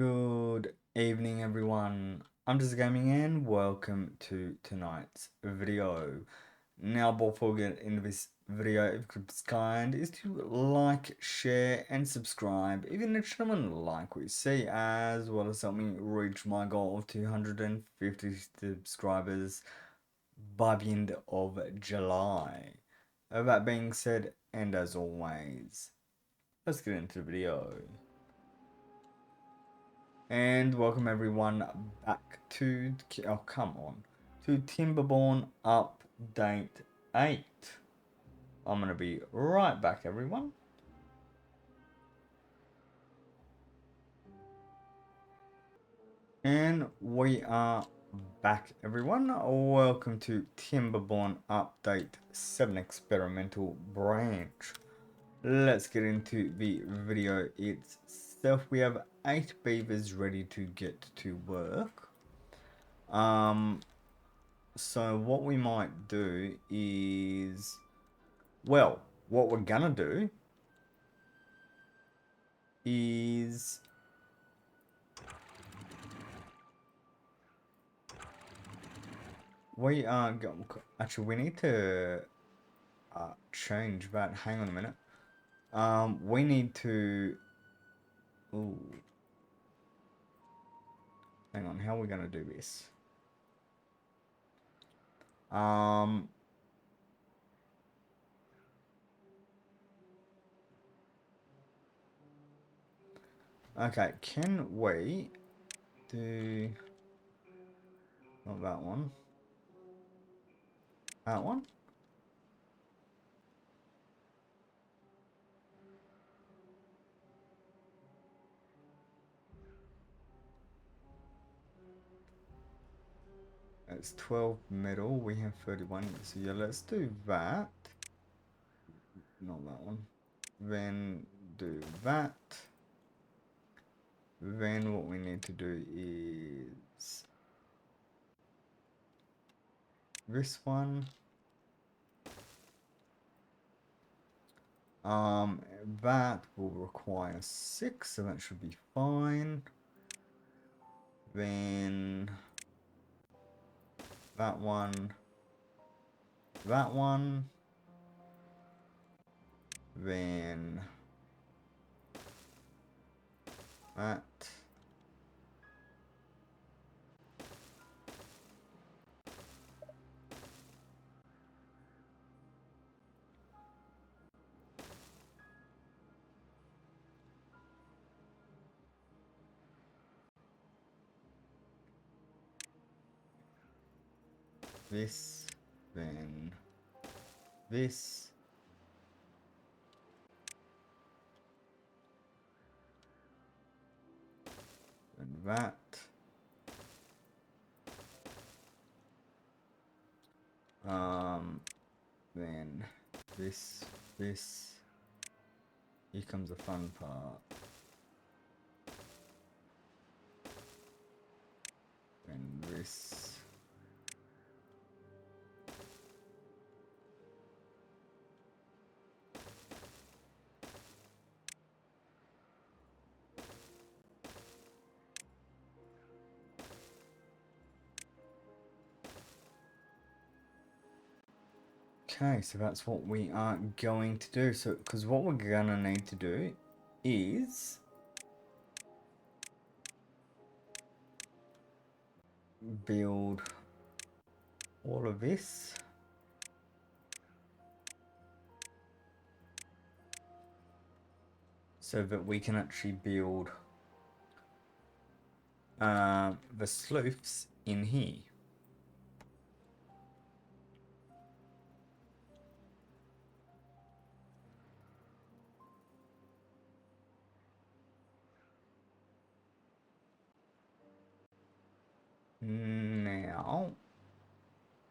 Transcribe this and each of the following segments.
Good evening, everyone. I'm JezzaGaming and welcome to tonight's video. Now, before we get into this video, if it's kind, is to like, share, and subscribe, even if you don't like what you see, as well as help me reach my goal of 250 subscribers by the end of July. That being said, and as always, let's get into the video. And welcome everyone back to, oh come on, to Timberborn Update 8. I'm going to be right back, everyone. And we are back, everyone. Welcome to Timberborn Update 7 Experimental Branch. Let's get into the video itself. We have 8 beavers ready to get to work. So what we might do is, well, what we're gonna do is we are going, actually we need to change that. Hang on a minute. We need to, ooh, hang on, how are we gonna do this? Okay, can we do, not that one, that one? It's 12 metal, we have 31, so yeah, let's do that. Not that one. Then do that. Then what we need to do is this one. That will require 6, so that should be fine. Then that one, then that. This, then this. And that. Then this. Here comes the fun part. And this. Okay, so that's what we are going to do. So, because what we're gonna need to do is build all of this. So that we can actually build the sleuths in here. Now,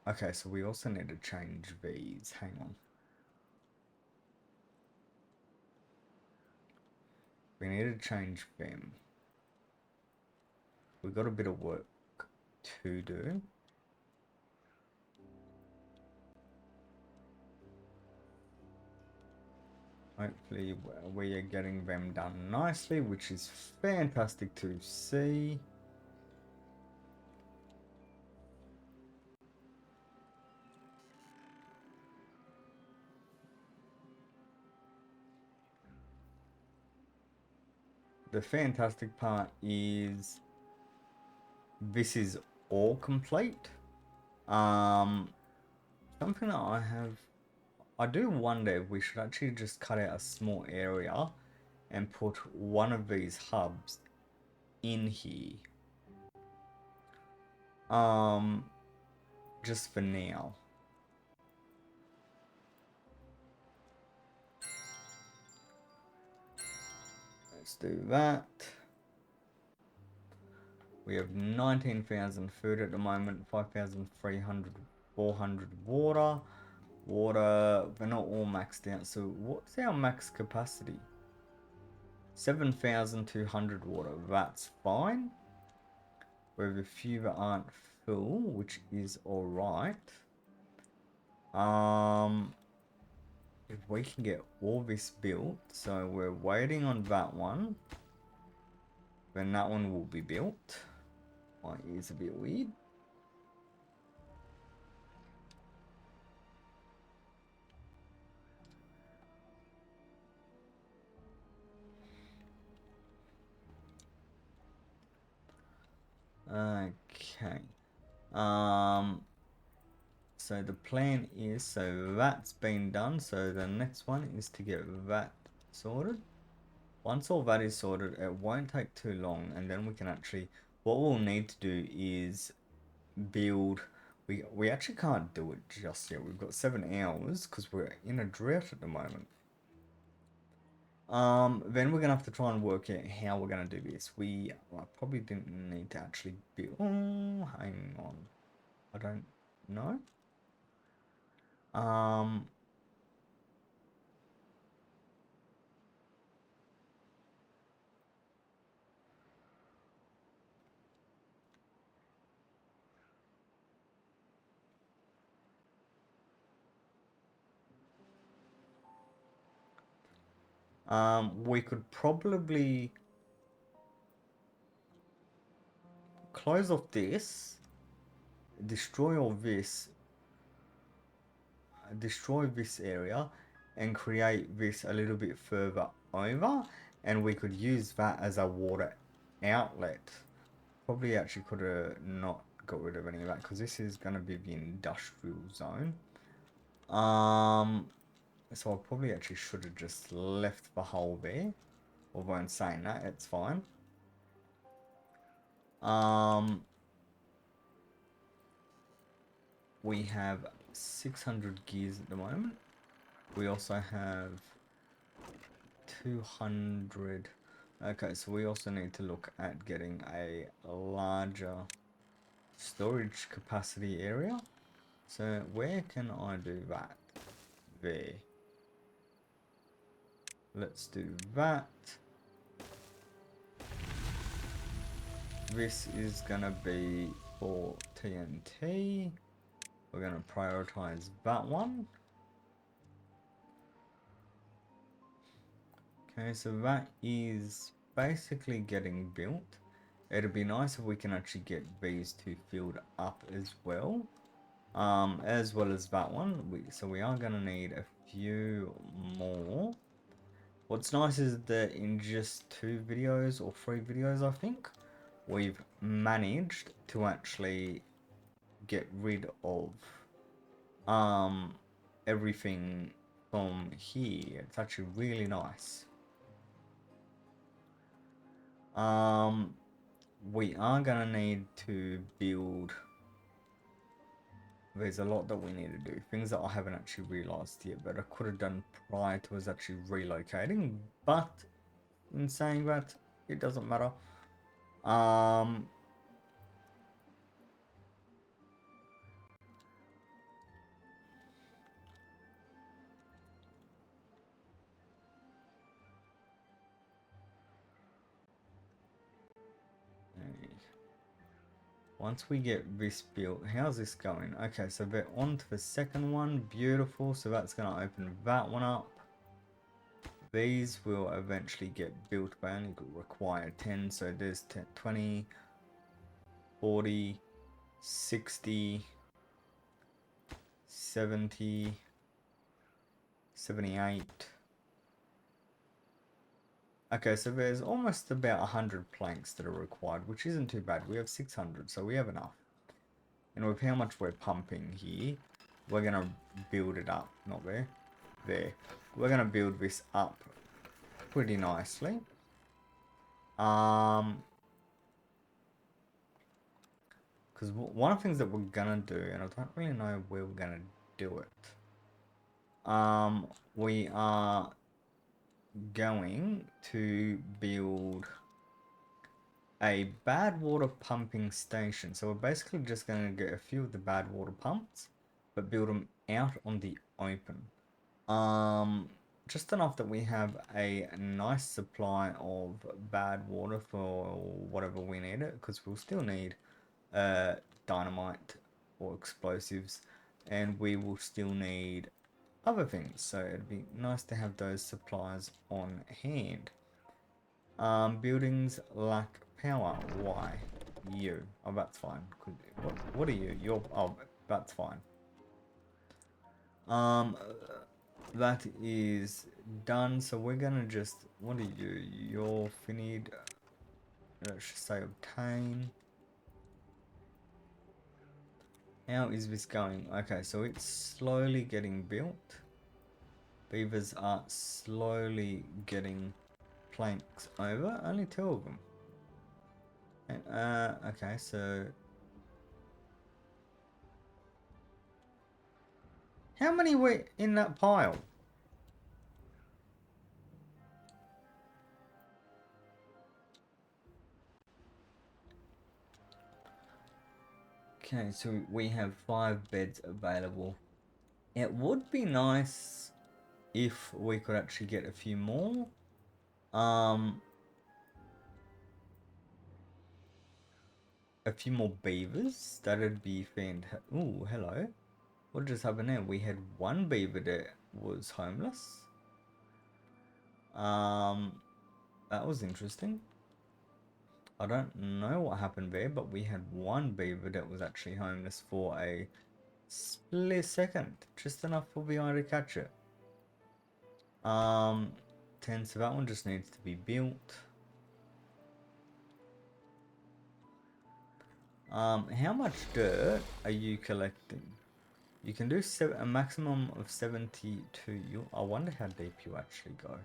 okay, so we also need to change these. Hang on. We need to change them. We've got a bit of work to do. Hopefully we are getting them done nicely, which is fantastic to see. The fantastic part is this is all complete. Something that I do wonder if we should actually just cut out a small area and put one of these hubs in here. Just for now. Let's do that. We have 19,000 food at the moment, 5,300, 400 water. Water, they're not all maxed out. So what's our max capacity? 7,200 water, that's fine. We have a few that aren't full, which is alright. If we can get all this built, so we're waiting on that one. Then that one will be built. My ears a bit weird. Okay. So the plan is, so that's been done. So the next one is to get that sorted. Once all that is sorted, it won't take too long, and then we can actually, what we'll need to do is build. We actually can't do it just yet. We've got 7 hours because we're in a drought at the moment. Then we're gonna have to try and work out how we're gonna do this. I probably didn't need to actually build. Oh, hang on. I don't know. We could probably close off this, destroy all this, destroy this area, and create this a little bit further over, and we could use that as a water outlet. Probably actually could have not got rid of any of that because this is going to be the industrial zone. So I probably actually should have just left the hole there. Although in saying that, it's fine. We have 600 gears at the moment. We also have 200. Okay, so we also need to look at getting a larger storage capacity area. So where can I do that? There. Let's do that. This is gonna be for TNT. We're gonna prioritize that one. Okay, so that is basically getting built. It'd be nice if we can actually get these two filled up as well. As well as that one. So we are gonna need a few more. What's nice is that in just 2 videos or 3 videos, I think, we've managed to actually get rid of everything from here. It's actually really nice. We are gonna need to build. There's a lot that we need to do. Things that I haven't actually realized yet, but I could have done prior to us actually relocating. But in saying that, it doesn't matter. Once we get this built, how's this going? Okay, so we're on to the second one. Beautiful. So that's going to open that one up. These will eventually get built, but only require 10. So there's 10, 20, 40, 60, 70, 78. Okay, so there's almost about 100 planks that are required, which isn't too bad. We have 600, so we have enough. And with how much we're pumping here, we're going to build it up. Not there. There. We're going to build this up pretty nicely. Because one of the things that we're going to do, and I don't really know where we're going to do it. We are going to build a bad water pumping station. So we're basically just going to get a few of the bad water pumps, but build them out on the open. Just enough that we have a nice supply of bad water for whatever we need it, because we'll still need dynamite or explosives, and we will still need other things. So it'd be nice to have those supplies on hand. Buildings lack power. Why? You. Oh, that's fine. What are you? You're. Oh, that's fine. That is done. So we're gonna just. What are you? You're finished. Let's just say obtain. How is this going? Okay, so it's slowly getting built. Beavers are slowly getting planks over. Only 2 of them. Okay, so how many were in that pile? Okay, so we have 5 beds available. It would be nice if we could actually get a few more. A few more beavers. That'd be fantastic. Ooh, hello. What just happened there? We had 1 beaver that was homeless. That was interesting. I don't know what happened there, but we had 1 beaver that was actually homeless for a split second. Just enough for the eye to catch it. 10, so that one just needs to be built. How much dirt are you collecting? You can do a maximum of 72. I wonder how deep you actually go.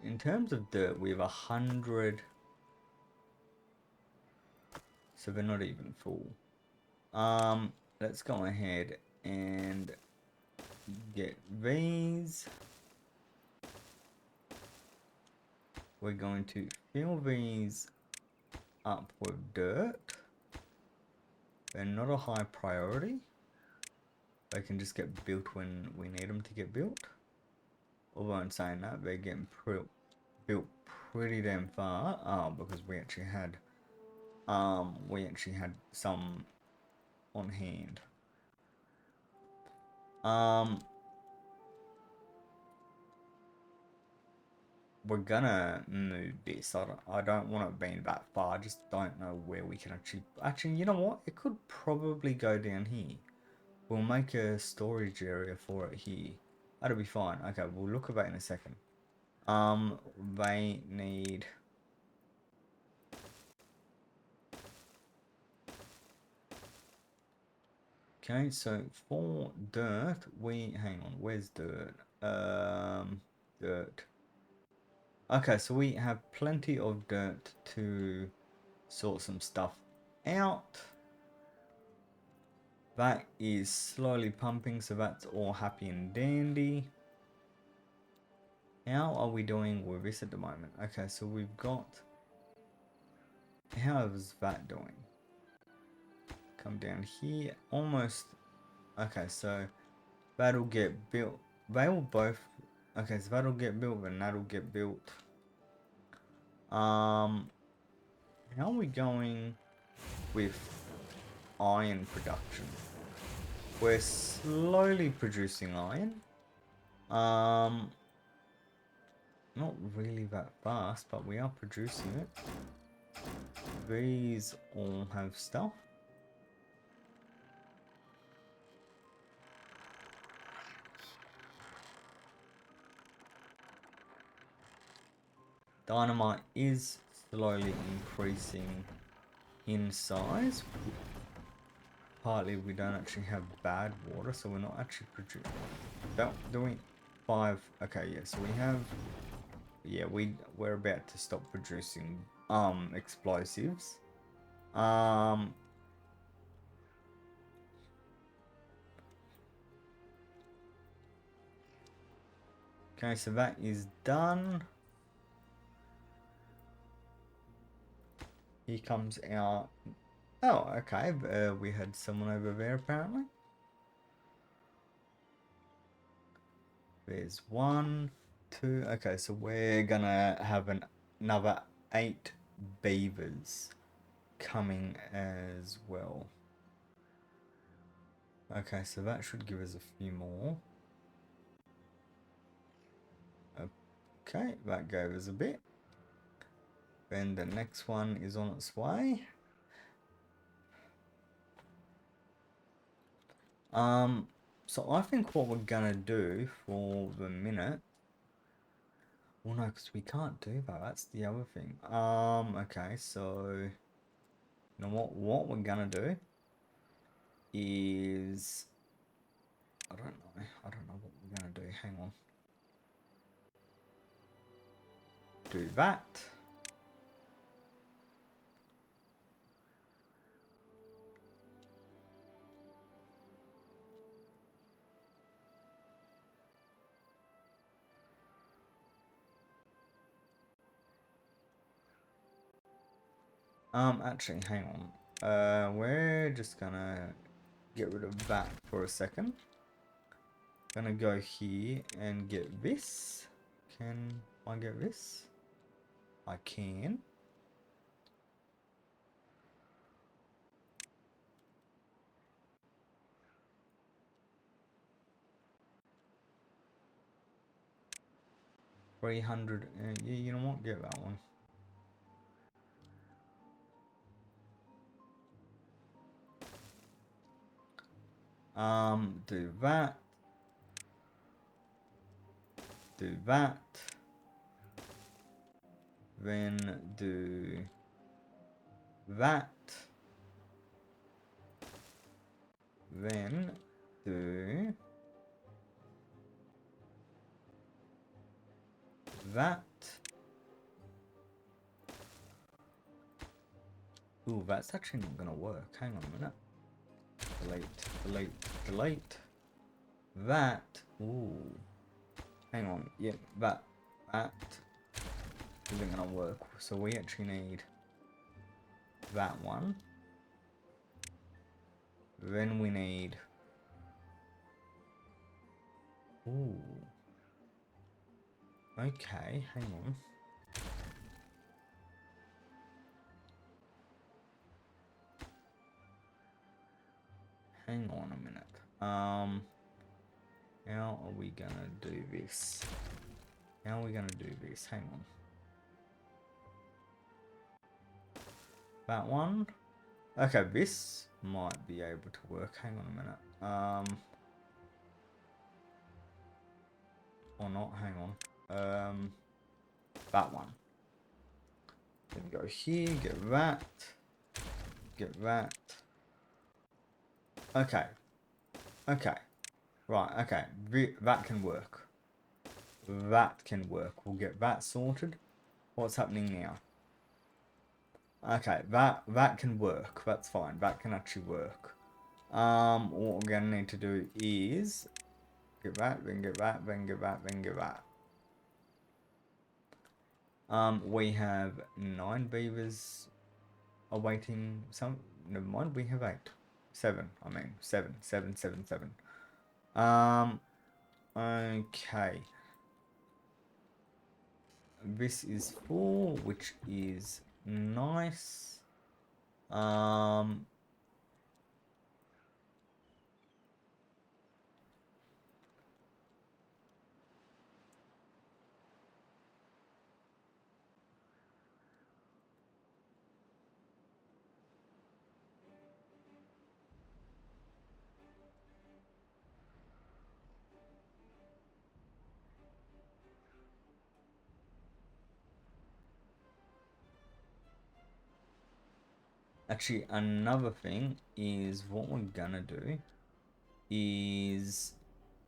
In terms of dirt, we have 100. So they're not even full. Let's go ahead and get these. We're going to fill these up with dirt. They're not a high priority. They can just get built when we need them to get built. Although in saying that, they're getting built pretty damn far. Because we actually had some on hand. We're gonna move this. I don't want it being that far. I just don't know where we can actually, you know what? It could probably go down here. We'll make a storage area for it here. That'll be fine. Okay, we'll look at that in a second. They need. Okay, so for dirt, hang on. Where's dirt? Dirt. Okay, so we have plenty of dirt to sort some stuff out. That is slowly pumping, so that's all happy and dandy. How are we doing with this at the moment? Okay, so we've got... How is that doing? Come down here, almost... Okay, so that'll get built. They will both... Okay, so that'll get built and that'll get built. How are we going with iron production? We're slowly producing iron. Not really that fast, but we are producing it. These all have stuff. Dynamite is slowly increasing in size. Partly we don't actually have bad water, so we're not actually producing. Doing 5. Okay, yeah, so we have. Yeah, we're about to stop producing explosives. Okay, so that is done. Here comes our. Oh, okay. We had someone over there apparently. There's 1, 2. Okay, so we're gonna have another 8 beavers coming as well. Okay, so that should give us a few more. Okay, that gave us a bit. Then the next one is on its way. So I think what we're gonna do for the minute. Well, no, because we can't do that. That's the other thing. Okay, so you know what we're gonna do is I don't know. I don't know what we're gonna do. Hang on. Do that. Actually, hang on. We're just gonna get rid of that for a second. Gonna go here and get this. Can I get this? I can. $300. Yeah, you know what? Get that one. Do that. Do that. Then do that. Then do that. Ooh, that's actually not gonna work. Hang on a minute. Delete. That. Ooh. Hang on. Yep, that isn't gonna work. So we actually need that one. Then we need. Ooh. Okay, hang on. Hang on a minute. How are we gonna do this? How are we gonna do this? Hang on. That one. Okay, this might be able to work. Hang on a minute. Or not. Hang on. That one. Then go here. Get that. Get that. Okay. Okay. Right. Okay. That can work. That can work. We'll get that sorted. What's happening now? Okay, that can work. That's fine. That can actually work. What we're gonna need to do is get that, then get that, then get that, then get that. We have 9 beavers awaiting some. Never mind. We have 8, 7. I mean 7. Okay. this is full, which is nice. Um, Actually, another thing is what we're gonna do is,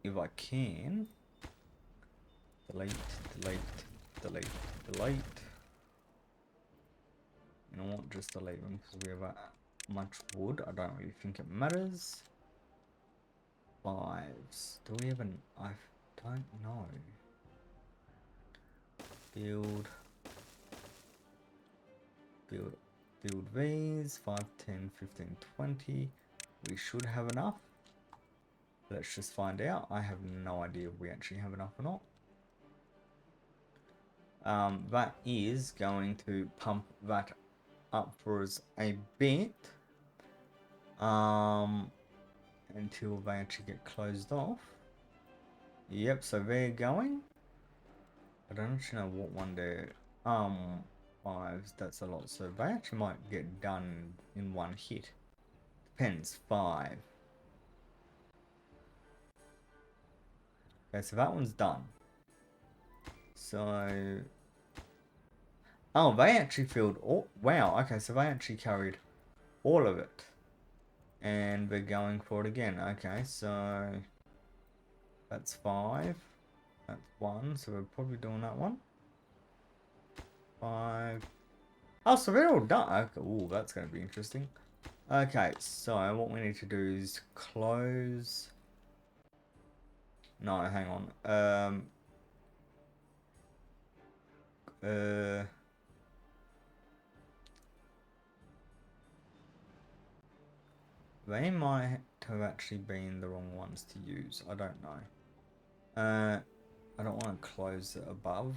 if I can, delete, delete, delete, delete. You know what, just delete them because we have that much wood. I don't really think it matters. Fives. Do we have an, I don't know. Build. Build these, 5, 10, 15, 20. We should have enough. Let's just find out. I have no idea if we actually have enough or not. That is going to pump that up for us a bit. Until they actually get closed off. Yep, so they're going. I don't actually know what one they're, fives, that's a lot. So they actually might get done in one hit. Depends, 5. Okay, so that one's done. So, oh, they actually filled all, wow, okay, so they actually carried all of it. And they're going for it again. Okay, so that's 5. That's 1, so we're probably doing that one. 5. Oh, so they're all done. Okay, ooh, that's going to be interesting. Okay, so what we need to do is close. No, hang on. They might have actually been the wrong ones to use. I don't know. I don't want to close it above.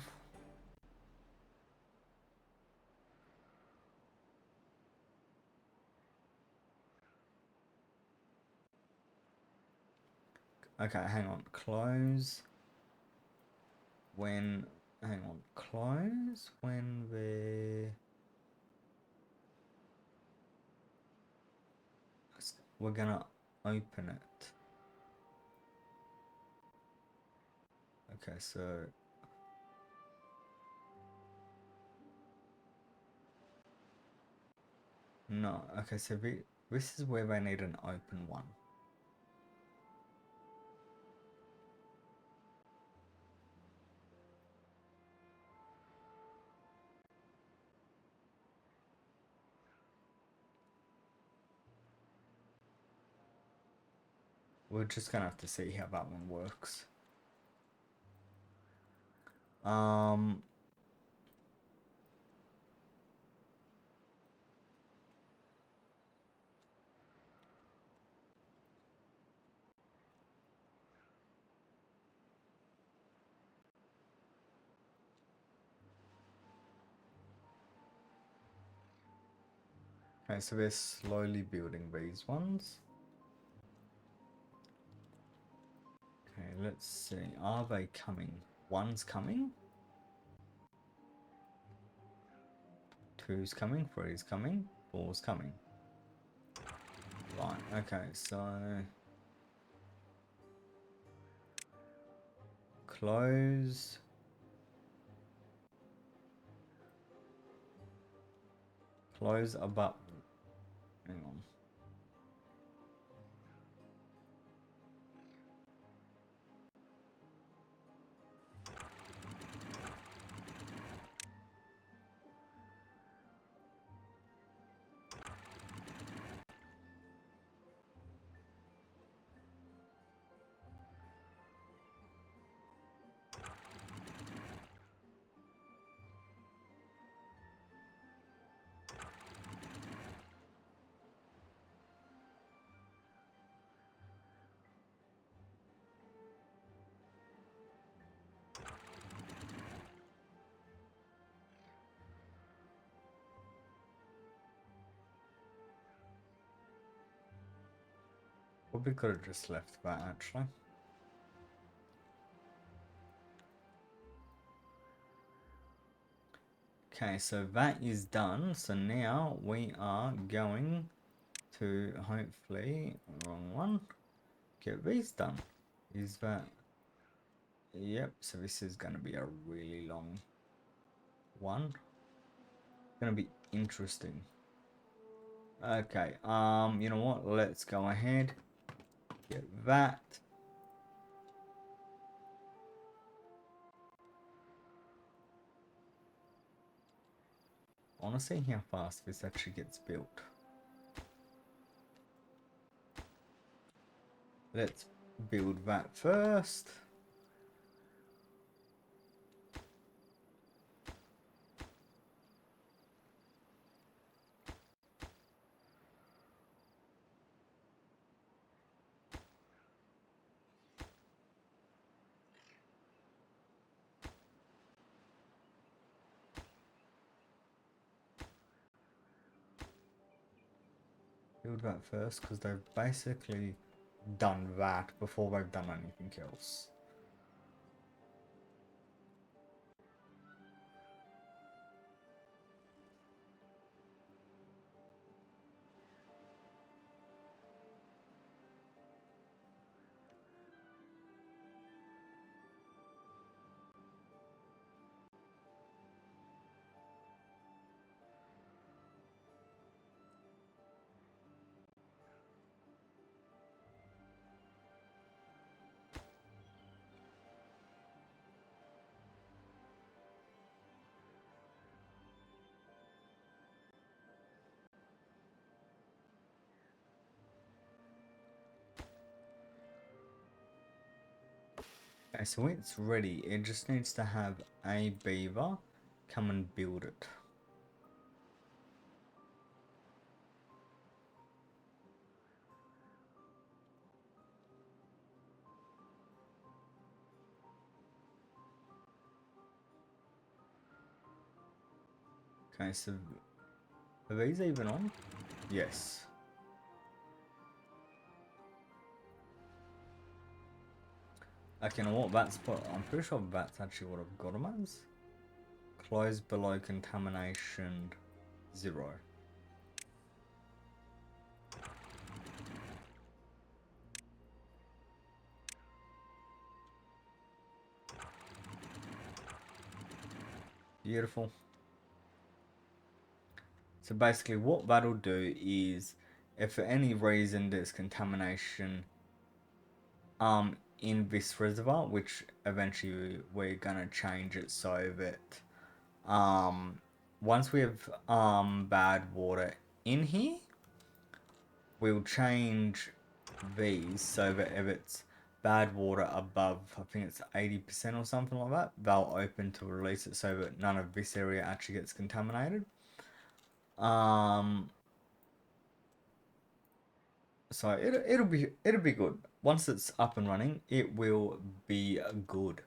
Okay, hang on. Close when, hang on. Close when we're gonna open it. Okay, so no. Okay, so this is where they need an open one. We're just gonna have to see how that one works. Okay, so we're slowly building these ones. Okay, let's see. Are they coming? One's coming. 2's coming. 3's coming. 4's coming. Right, okay, so close. Close a button. Hang on. Probably could have just left that actually. Okay, so that is done. So now we are going to hopefully, wrong one, get these done. Is that, yep, so this is going to be a really long one. Going to be interesting. Okay, you know what, let's go ahead, get that. I want to see how fast this actually gets built. Let's build that first. Build that first because they've basically done that before they've done anything else. Okay, so it's ready. It just needs to have a beaver come and build it. Okay, so are these even on? Yes. Okay, you know what? I'm pretty sure that's actually what I've got them as. Close below contamination 0. Beautiful. So basically what that'll do is, if for any reason there's contamination in this reservoir, which eventually we're gonna change it so that once we have bad water in here, we'll change these so that if it's bad water above, I think it's 80% or something like that, they'll open to release it so that none of this area actually gets contaminated. So it'll be good. Once it's up and running, it will be good.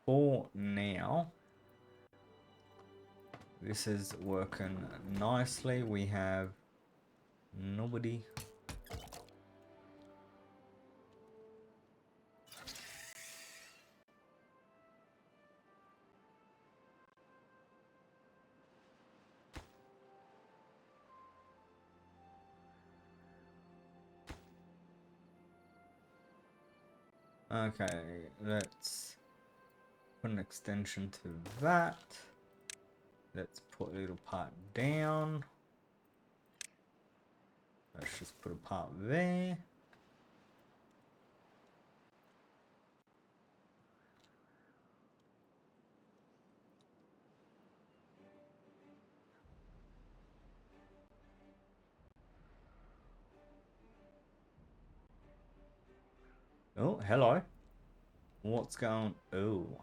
For now, this is working nicely. We have nobody. Okay, let's put an extension to that. Let's put a little part down. Let's just put a part there. Oh, hello. What's going? Oh,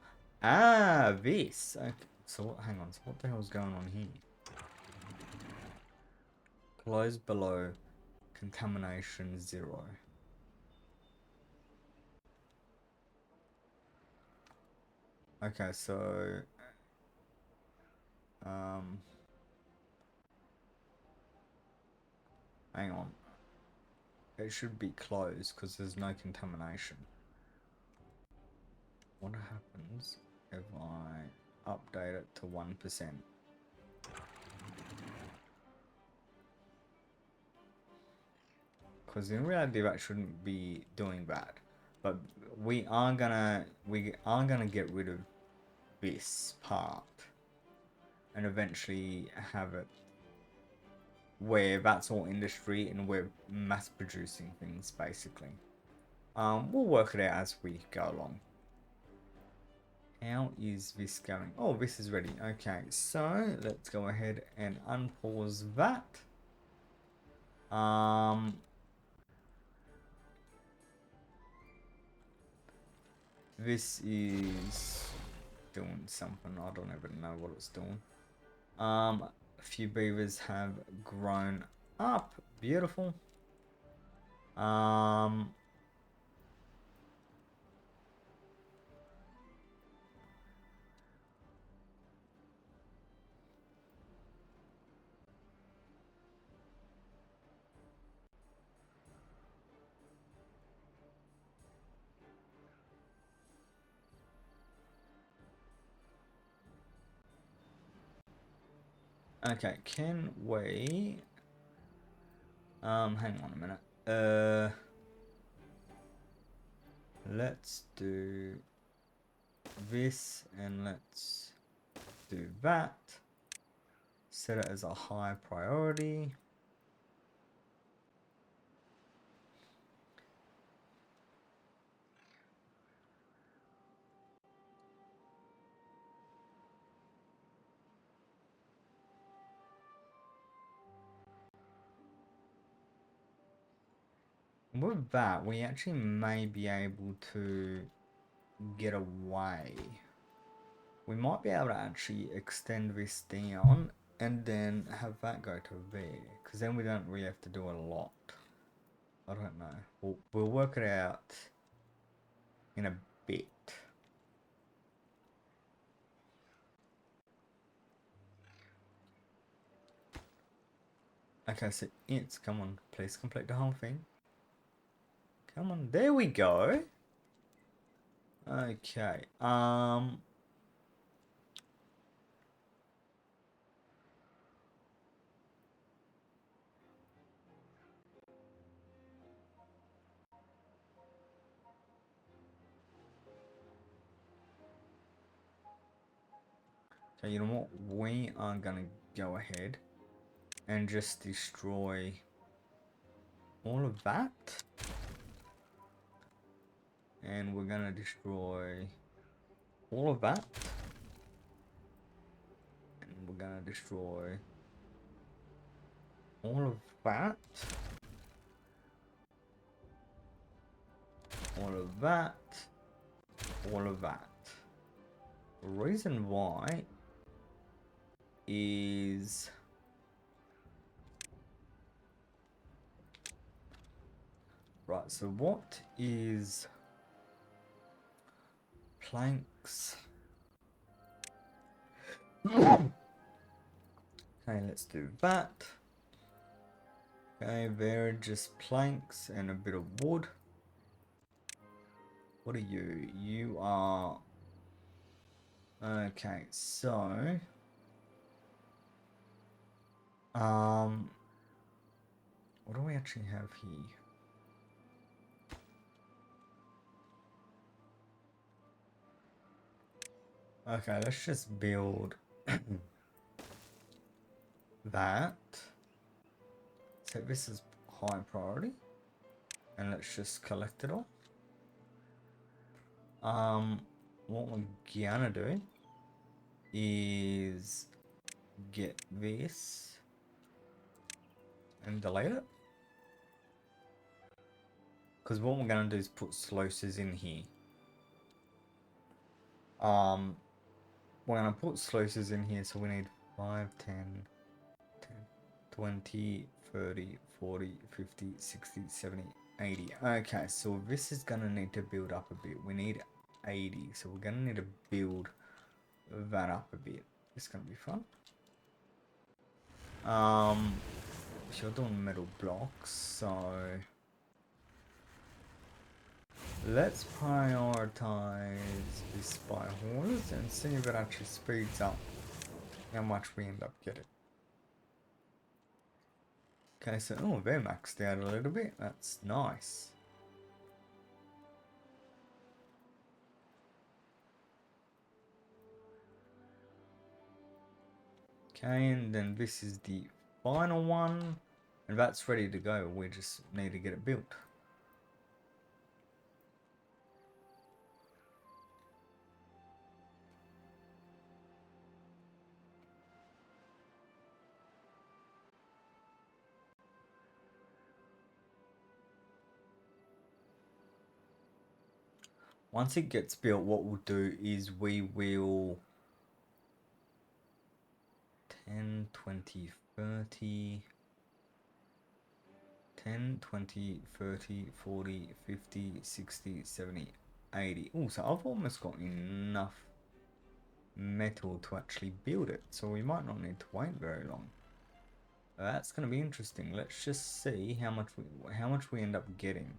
this. Okay. So what? Hang on. So what the hell's going on here? Close below contamination 0. Okay, so hang on. it should be closed because there's no contamination. What happens if I update it to 1%? Because in reality that shouldn't be doing that. But we are gonna get rid of this part and eventually have it where that's all industry and we're mass producing things basically. We'll work it out as we go along. How is this going? Oh, this is ready. Okay, so let's go ahead and unpause that. This is doing something. I don't even know what it's doing. A few beavers have grown up. Beautiful. Okay, can we hang on a minute. Let's do this and let's do that. Set it as a high priority. With that, we actually may be able to get away. We might be able to actually extend this down and then have that go to there, because then we don't really have to do a lot. I don't know. We'll work it out in a bit. Okay, so come on, please complete the whole thing. Come on, there we go. Okay, so you know what? We are gonna go ahead and just destroy all of that. And we're gonna destroy all of that. And we're gonna destroy all of that. All of that. All of that. The reason why is right, so what is planks? Okay, let's do that. Okay, they're just planks and a bit of wood. What are you? You are... Okay, so... What do we actually have here? Okay, let's just build that. Set this as high priority. And let's just collect it all. What we're gonna do is get this and delete it. Because what we're gonna do is put sluices in here. We're gonna put sluices in here, so we need 5, 10, 20, 30, 40, 50, 60, 70, 80. Okay, so this is gonna need to build up a bit. We need 80, so we're gonna need to build that up a bit. It's gonna be fun. So you're doing metal blocks, so Let's prioritize this by haulers and see if it actually speeds up how much we end up getting. Okay, so oh, they're maxed out a little bit. That's nice. Okay, and then this is the final one, and that's ready to go. We just need to get it built. Once it gets built, what we'll do is we will 10, 20, 30, 10, 20, 30, 40, 50, 60, 70, 80. Oh, so I've almost got enough metal to actually build it, so we might not need to wait very long. That's going to be interesting. Let's just see how much we end up getting.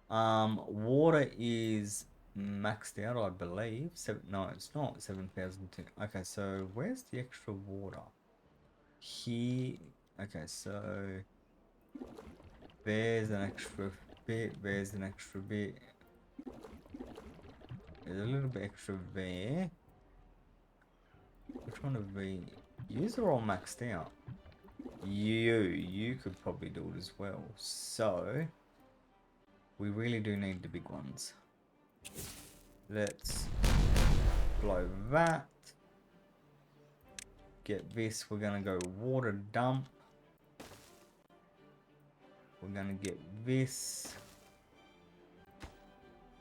Water is maxed out, I believe. No, it's not. 7,002. Okay, so where's the extra water? Here. Okay, so there's an extra bit. There's an extra bit. There's a little bit extra there. Which one of the? Yous are all maxed out. You could probably do it as well. So we really do need the big ones. Let's blow that. Get this. We're gonna go water dump. We're gonna get this.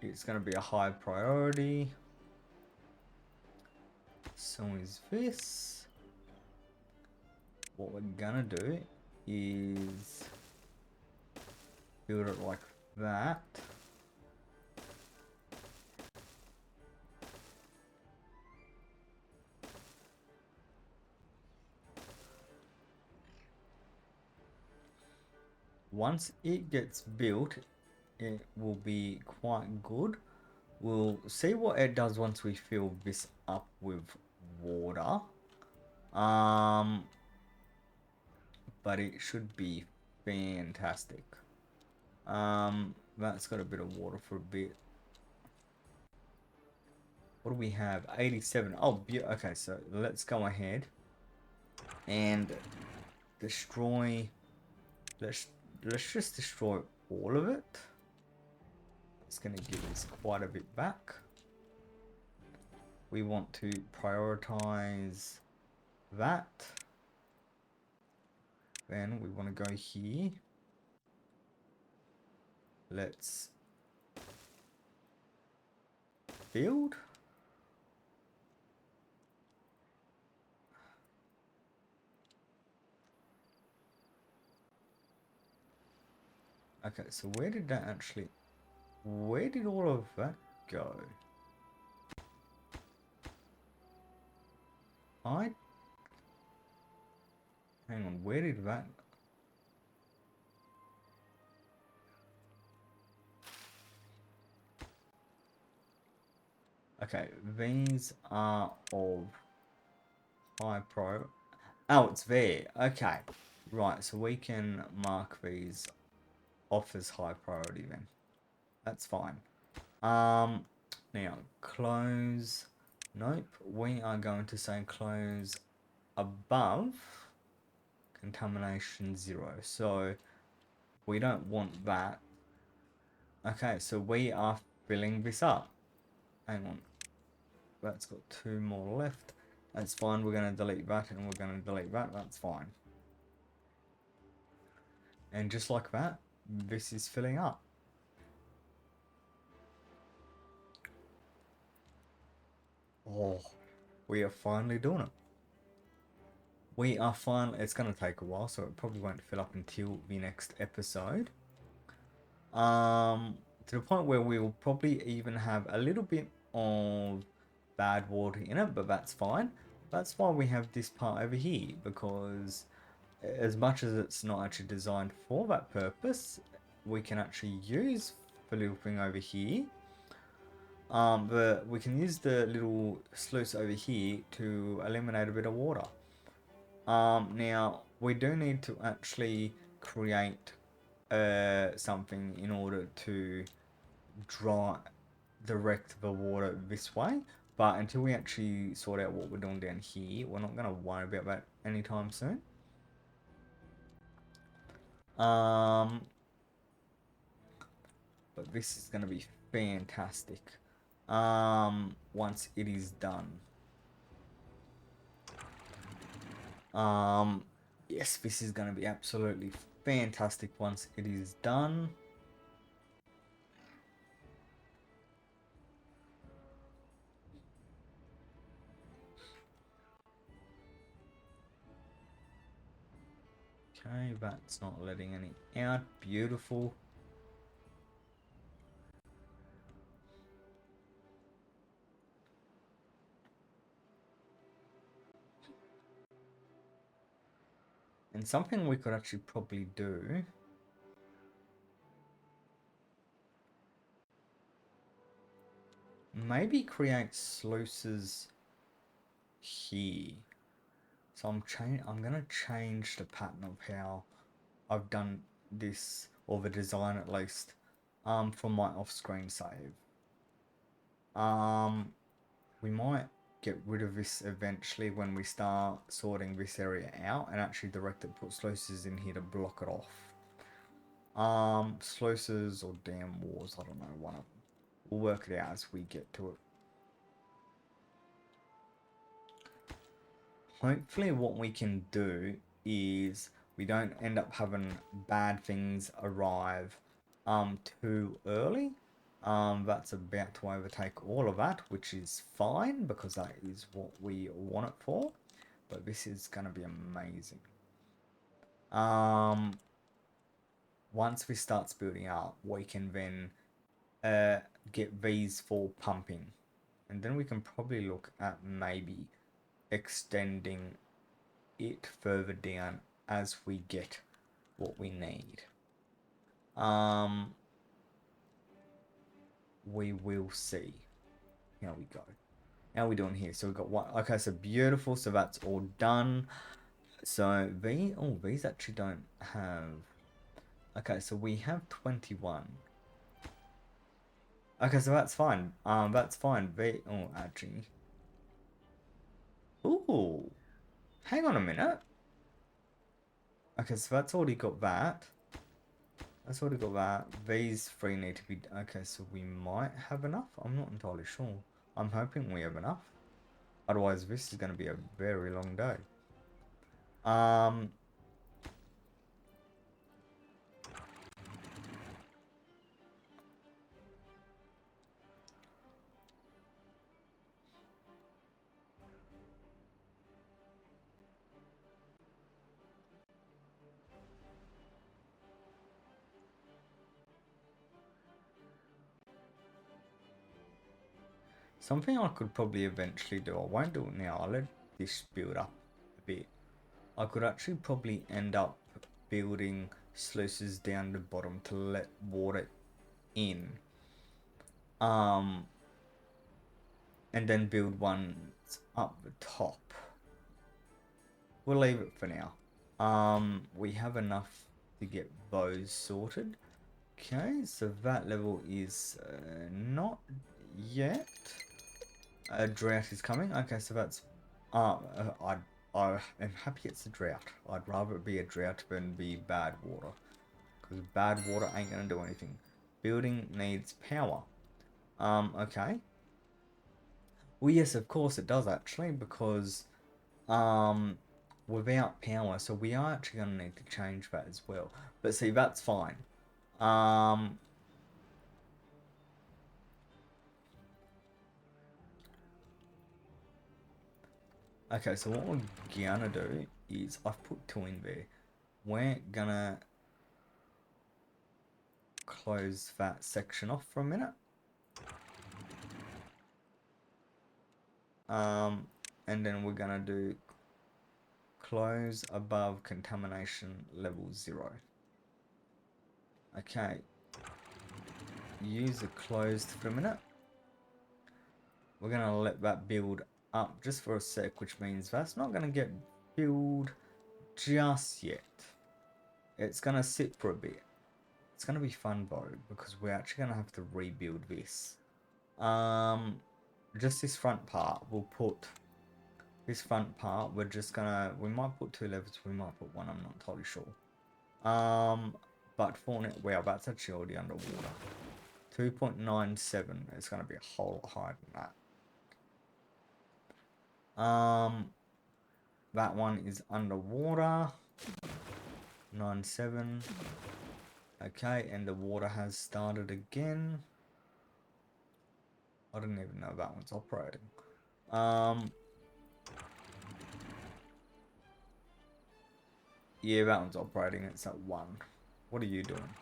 It's gonna be a high priority. So is this. What we're gonna do is build it like that. Once it gets built, it will be quite good. We'll see what it does once we fill this up with water. But it should be fantastic. That's got a bit of water for a bit. What do we have? 87. Oh, okay, so let's go ahead and destroy. Let's just destroy all of it. It's going to give us quite a bit back. We want to prioritize that. Then we want to go here. Let's build. Okay, so where did all of that go? Hang on, where did that... Okay, these are of high pro. Oh, it's there. Okay. Right, so we can mark these off as high priority then. That's fine. Now, close. Nope. We are going to say close above contamination 0. So we don't want that. Okay, so we are filling this up. Hang on. That's got 2 more left. That's fine. We're going to delete that and we're going to delete that. That's fine. And just like that, this is filling up. Oh, we are finally doing it. We are finally... It's going to take a while, so it probably won't fill up until the next episode. To the point where we will probably even have a little bit of bad water in it, but that's fine. That's why we have this part over here, because as much as it's not actually designed for that purpose, we can actually use the little thing over here. But we can use the little sluice over here to eliminate a bit of water. Now we do need to actually create something in order to direct the water this way. But until we actually sort out what we're doing down here, we're not going to worry about that anytime soon. But this is going to be fantastic once it is done. Yes, this is going to be absolutely fantastic once it is done. Okay, that's not letting any out. Beautiful. And something we could actually probably do maybe create sluices here. So I'm gonna change the pattern of how I've done this, or the design at least, from my off-screen save. We might get rid of this eventually when we start sorting this area out and actually direct it, put sluices in here to block it off. Sluices or dam walls, I don't know, one of them. We'll work it out as we get to it. Hopefully what we can do is we don't end up having bad things arrive too early. That's about to overtake all of that, which is fine because that is what we want it for. But this is going to be amazing. Once this starts building up, we can then get these for pumping. And then we can probably look at maybe extending it further down as we get what we need. We will see. Here we go. How are we doing here? So we've got one. Okay, so beautiful. So that's all done. So these actually don't have. Okay, so we have 21. Okay, so that's fine. That's fine. Actually. Ooh. Hang on a minute. Okay, so that's already got that. That's already got that. These three need to be... Okay, so we might have enough. I'm not entirely sure. I'm hoping we have enough. Otherwise, this is going to be a very long day. Something I could probably eventually do. I won't do it now. I'll let this build up a bit. I could actually probably end up building sluices down the bottom to let water in. And then build ones up the top. We'll leave it for now. We have enough to get those sorted. Okay, so that level is not yet. A drought is coming. Okay, so that's... I am happy it's a drought. I'd rather it be a drought than be bad water. Because bad water ain't going to do anything. Building needs power. Okay. Well, yes, of course it does actually, because without power, so we are actually going to need to change that as well. But see, that's fine. Okay, so what we're gonna do is, I've put 2 in there. We're gonna close that section off for a minute. And then we're gonna do close above contamination level 0. Okay. use it closed for a minute. We're gonna let that build up just for a sec, which means that's not gonna get filled just yet. It's gonna sit for a bit. It's gonna be fun though, because we're actually gonna have to rebuild this. Just this front part, we'll put this front part, we might put 2 levels, we might put 1, I'm not totally sure. But for now, wow, that's actually already underwater. 2.97, it's gonna be a whole lot higher than that. That one is underwater. 97. Okay, and the water has started again. I don't even know that one's operating. Yeah, that one's operating. It's at 1. What are you doing?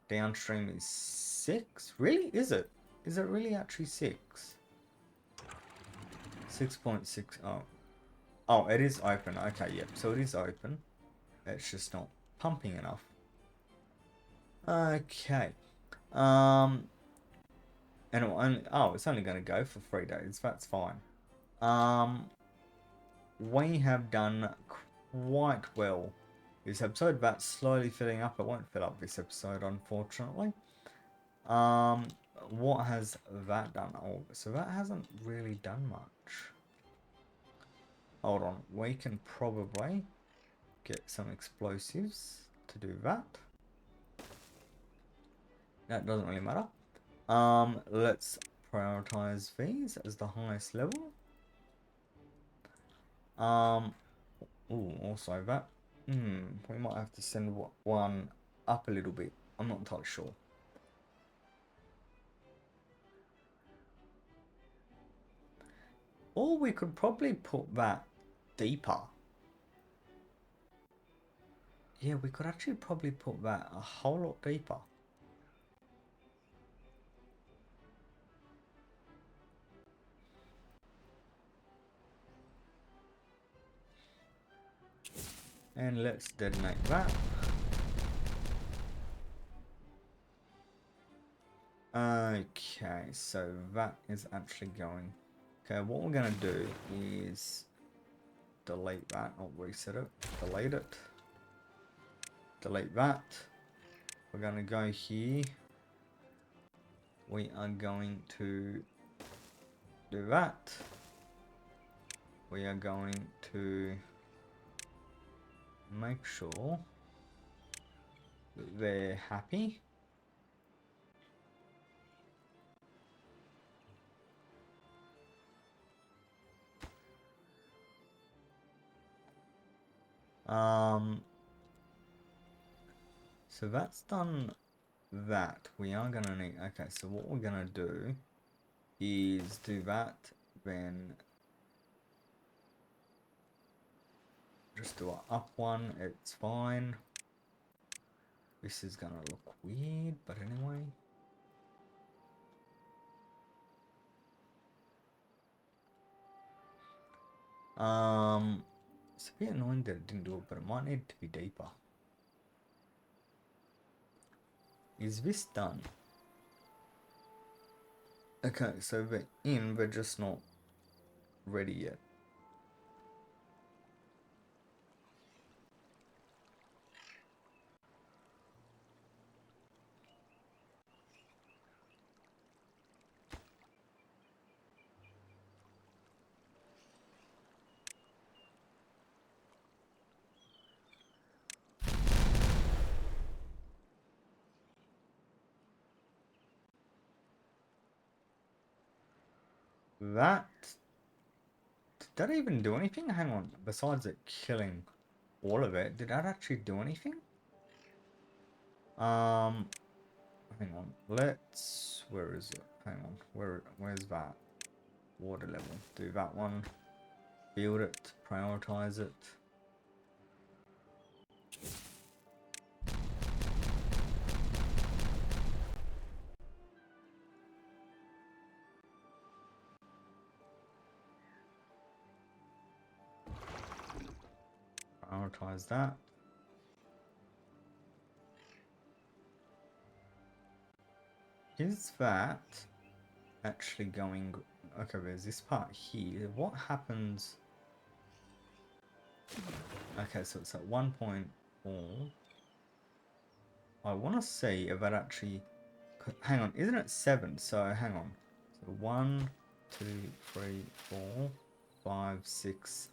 Downstream is 6? Really? Is it? Is it really actually 6? 6.6. Oh. Oh, it is open. Okay, yep. So it is open. It's just not pumping enough. Okay. And it's only going to go for 3 days. That's fine. We have done quite well this episode. That's slowly filling up. It won't fill up this episode, unfortunately. What has that done? Oh, so that hasn't really done much. Hold on. We can probably get some explosives to do that. That doesn't really matter. Let's prioritize these as the highest level. Also that. We might have to send one up a little bit. I'm not entirely sure. Or we could probably put that deeper. Yeah, we could actually probably put that a whole lot deeper. And let's detonate that. Okay, so that is actually going. Okay, what we're gonna do is delete that, not reset it, delete it. Delete that. We're gonna go here. We are going to do that. We are going to make sure that they're happy. So that's done that. We are gonna need, okay, so what we're gonna do is do that, then just do an up one, it's fine. This is gonna look weird, but anyway. It's a bit annoying that it didn't do it, but it might need to be deeper. Is this done? Okay, so they're in, they're just not ready yet. That... Did that even do anything? Hang on, besides it killing all of it, did that actually do anything? Hang on, let's... Where is it? Hang on, where's that? Water level. Do that one. Build it, prioritize it. Prioritize that. is that actually going... Okay, there's this part here. What happens... Okay, so it's at 1.4. I want to see if that actually... Hang on, isn't it 7? So, hang on. So, 1, 2, 3, 4, 5, 6...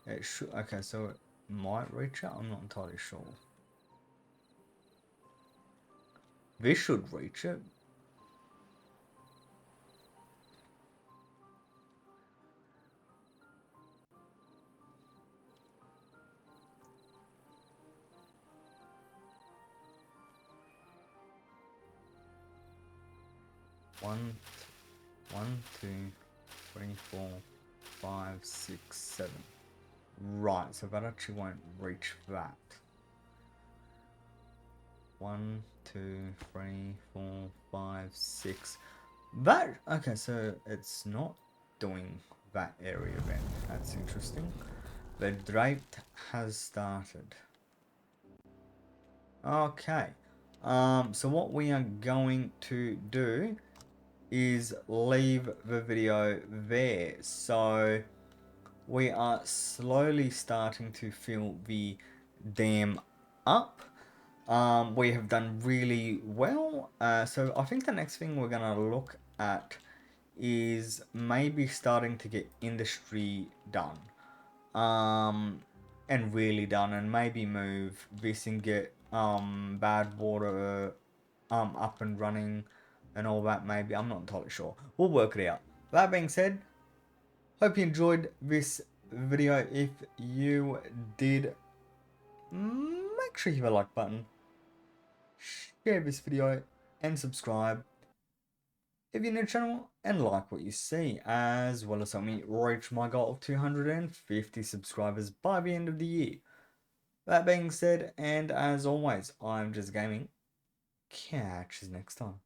It should... Okay, so it might reach it? I'm not entirely sure. This should reach it. One, 2, 3, 4, 5, 6, 7. Right, so that actually won't reach that. 1, 2, 3, 4, 5, 6. That... Okay, so it's not doing that area then. That's interesting. The drape has started. Okay. So what we are going to do is leave the video there. So we are slowly starting to fill the dam up. We have done really well. So I think the next thing we're gonna look at is maybe starting to get industry done. And really done, and maybe move this and get bad water up and running and all that. Maybe, I'm not entirely sure. We'll work it out. That being said, hope you enjoyed this video. If you did, make sure you hit the like button, share this video, and subscribe if you're new to the channel and like what you see, as well as help me reach my goal of 250 subscribers by the end of the year. That being said, and as always, I'm JezzaGaming. Catch you next time.